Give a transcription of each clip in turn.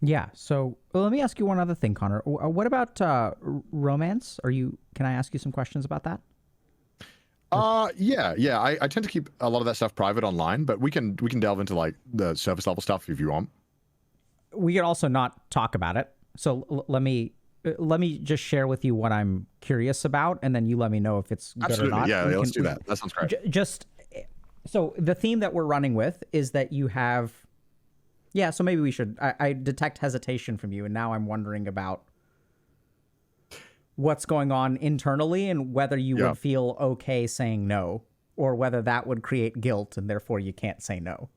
Yeah. So let me ask you one other thing, Connor. What about romance? Can I ask you some questions about that? Yeah. I tend to keep a lot of that stuff private online, but we can delve into like the surface level stuff if you want. We could also not talk about it. So let me just share with you what I'm curious about, and then you let me know if it's good or Absolutely. not. Yeah, let's do that. That sounds great. Just so the theme that we're running with is that you have. Yeah, so maybe we should. I detect hesitation from you, and now I'm wondering about what's going on internally and whether you Yeah. would feel okay saying no, or whether that would create guilt and therefore you can't say no.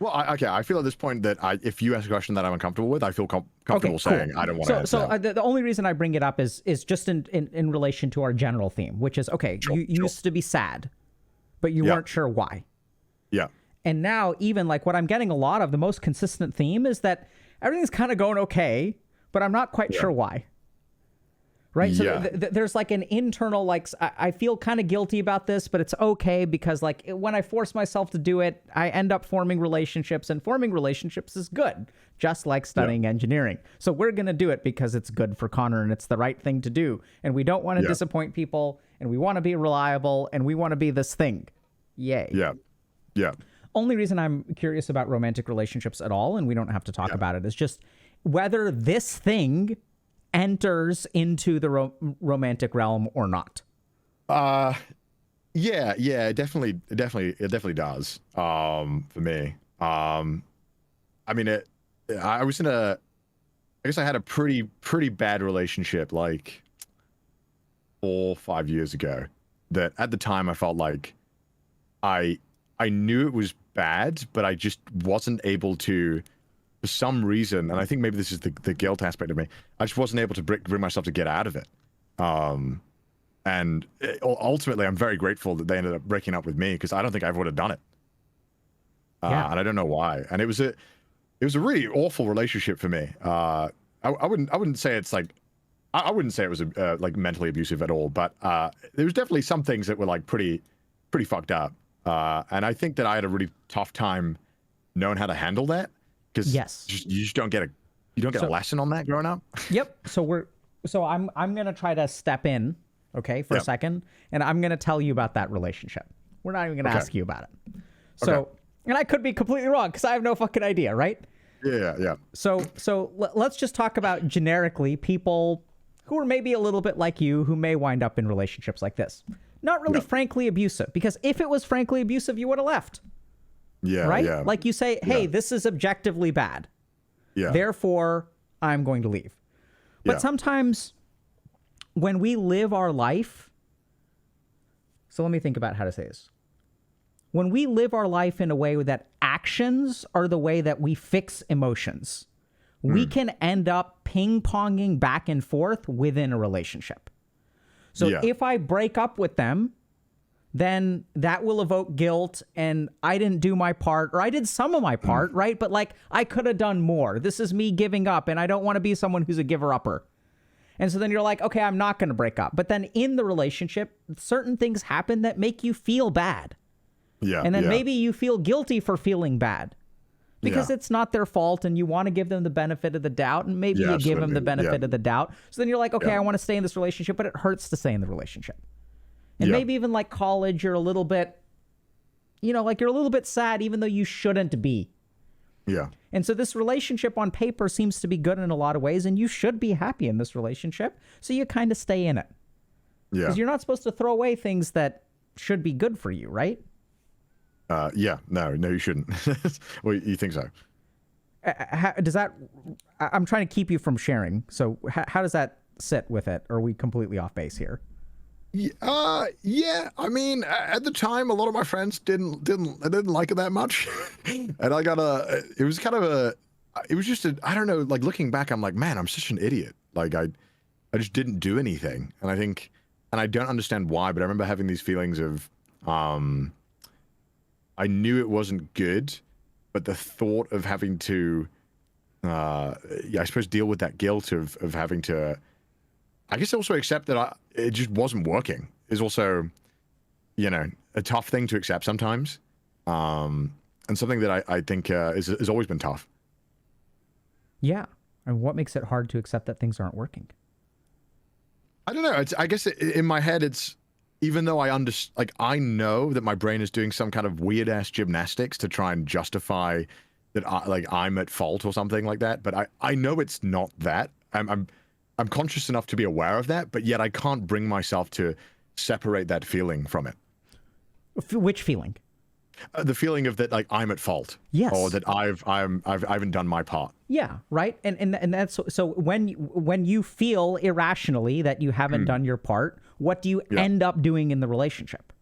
Well, okay. I feel at this point that if you ask a question that I'm uncomfortable with, I feel comfortable Okay, cool. saying I don't want to So, answer so that. the only reason I bring it up is just in relation to our general theme, which is okay. Sure, You sure. used to be sad, but you Yeah. weren't sure why. Yeah. And now, even like what I'm getting a lot of, the most consistent theme is that everything's kind of going okay, but I'm not quite sure why. Right. So Yeah. there's like an internal, like, I feel kind of guilty about this, but it's okay because like when I force myself to do it, I end up forming relationships, and forming relationships is good, just like studying engineering. So we're going to do it because it's good for Connor and it's the right thing to do. And we don't want to disappoint people, and we want to be reliable, and we want to be this thing. Yay. Yeah. Yeah. Only reason I'm curious about romantic relationships at all, and we don't have to talk about it, is just whether this thing enters into the romantic realm or not. Yeah, it definitely does. For me. I mean, I was I guess I had a pretty bad relationship like 4 or 5 years ago. That at the time I felt like I knew it was bad, but I just wasn't able to, for some reason, and I think maybe this is the guilt aspect of me. I just wasn't able to bring myself to get out of it. And ultimately, I'm very grateful that they ended up breaking up with me, because I don't think I ever would have done it. And I don't know why. And it was a really awful relationship for me. I wouldn't say it's like, I wouldn't say it was like mentally abusive at all, but there was definitely some things that were like pretty fucked up. And I think that I had a really tough time knowing how to handle that, because you just don't get a lesson on that growing up. Yep. So I'm gonna try to step in, okay, for a second, and I'm gonna tell you about that relationship. We're not even gonna ask you about it. So, and I could be completely wrong because I have no fucking idea, right? Yeah. So let's just talk about generically people who are maybe a little bit like you, who may wind up in relationships like this. Not really frankly abusive, because if it was frankly abusive, you would have left. Yeah. Right? Yeah. Like you say, hey, this is objectively bad. Yeah. Therefore, I'm going to leave. But sometimes when we live our life, so let me think about how to say this. When we live our life in a way that actions are the way that we fix emotions, we can end up ping-ponging back and forth within a relationship. So if I break up with them, then that will evoke guilt, and I didn't do my part, or I did some of my part, right? But like, I could have done more. This is me giving up, and I don't want to be someone who's a giver-upper. And so then you're like, okay, I'm not going to break up. But then in the relationship, certain things happen that make you feel bad. Yeah. And then maybe you feel guilty for feeling bad, because it's not their fault, and you want to give them the benefit of the doubt, and maybe you give them the benefit of the doubt. So then you're like, okay, I want to stay in this relationship, but it hurts to stay in the relationship. And maybe even like college, you're a little bit, like you're a little bit sad, even though you shouldn't be. Yeah. And so this relationship on paper seems to be good in a lot of ways, and you should be happy in this relationship. So you kind of stay in it. Yeah. Because you're not supposed to throw away things that should be good for you, right? Yeah. No, you shouldn't. Well, you think so? Does that? I'm trying to keep you from sharing. So how does that sit with it? Or are we completely off base here? Yeah. I mean, at the time, a lot of my friends didn't like it that much, and it was kind of it was just I don't know. Like looking back, I'm like, man, I'm such an idiot. Like I just didn't do anything, and I don't understand why. But I remember having these feelings of, I knew it wasn't good, but the thought of having to, I suppose deal with that guilt of having to. I guess also accept that it just wasn't working is also, a tough thing to accept sometimes, and something that I think has always been tough. Yeah. And what makes it hard to accept that things aren't working? I don't know. I guess in my head, it's even though I know that my brain is doing some kind of weird ass gymnastics to try and justify that I'm at fault or something like that. But I know it's not that. I'm conscious enough to be aware of that, but yet I can't bring myself to separate that feeling from it. Which feeling? The feeling of that, like, I'm at fault. Yes. Or that I haven't done my part. Yeah, right. And that's so when you feel irrationally that you haven't done your part, what do you end up doing in the relationship?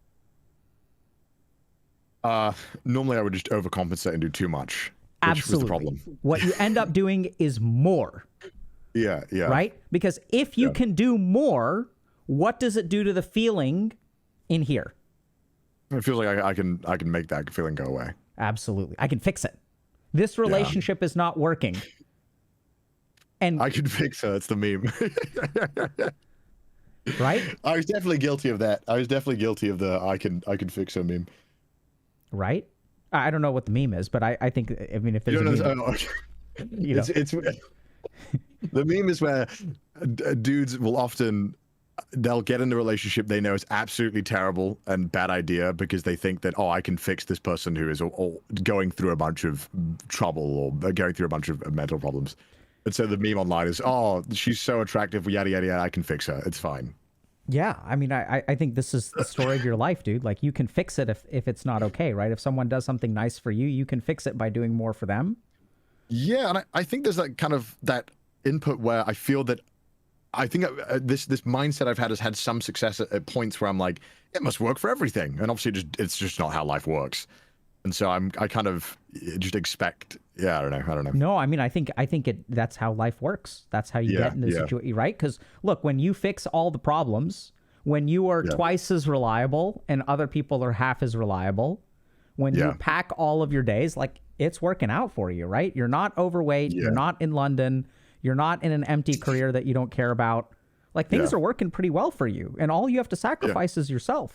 Normally I would just overcompensate and do too much. Absolutely. Was the problem. What you end up doing is more. Yeah. Right? Because if you can do more, what does it do to the feeling in here? It feels like I can make that feeling go away. Absolutely. I can fix it. This relationship is not working. And I can fix it. That's the meme. Right? I was definitely guilty of that. I was definitely guilty of the I can fix a meme. Right? I don't know what the meme is, but I think, I mean, if there's a meme, okay. you know. It's the meme is where dudes will often, they'll get in a relationship they know is absolutely terrible and bad idea because they think that, I can fix this person who is going through a bunch of trouble or going through a bunch of mental problems. And so the meme online is, she's so attractive, yada, yada, yada, I can fix her. It's fine. Yeah, I mean, I think this is the story of your life, dude. Like, you can fix it if it's not okay, right? If someone does something nice for you, you can fix it by doing more for them. Yeah, and I think there's that kind of that input where I feel that I think this mindset I've had has had some success at points where I'm like, it must work for everything, and obviously it's just not how life works. And so I kind of just expect, I don't know. No, I mean, I think that's how life works. That's how you get into the situation, right? Because look, when you fix all the problems, when you are twice as reliable and other people are half as reliable, when you pack all of your days, like, it's working out for you, right? You're not overweight. You're not in London. You're not in an empty career that you don't care about. Like, things are working pretty well for you, and all you have to sacrifice is yourself.